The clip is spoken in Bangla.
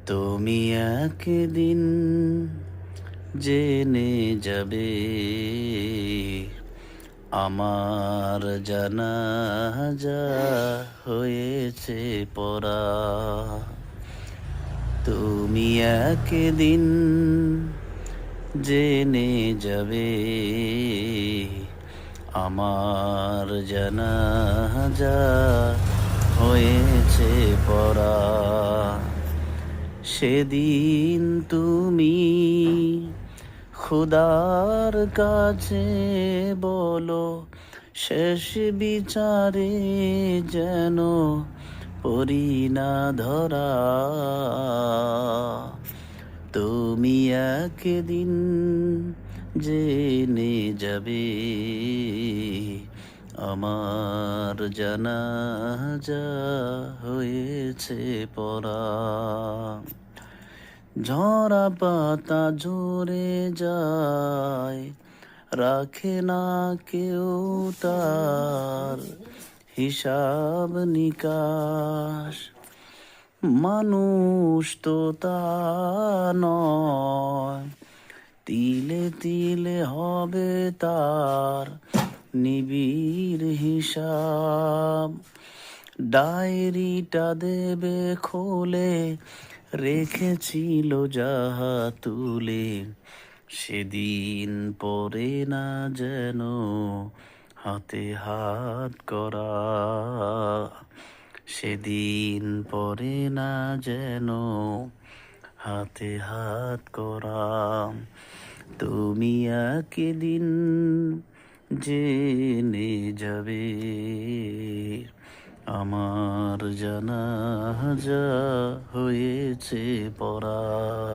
তুমি একদিন জেনে যাবে আমার জানাজা হয়েছে পড়া। তুমি একদিন জেনে যাবে আমার জানাজা হয়েছে পড়া। সেদিন তুমি খোদার কাছে বলো, শেষ বিচারে যেন পড়ি না ধরা। তুমি একদিন জেনে যাবে আমার জানাজা হয়েছে পড়া। ঝরা পাতা ঝরে যায়, রাখে না কেউ তার হিসাব নিকাশ। মানুষ তো তা নয়, তিলে তিলে হবে তার নিবিড় হিসাব। ডায়েরিটা দেবে খোলে, রেখেছিল যাহা তুলে, সেদিন পড়ে না যেন হাতে হাত করা। সেদিন পড়ে না যেন হাতে হাত করা। তুমি একদিন জেনে যাবে আমার জানাজা হয়েছে পড়া।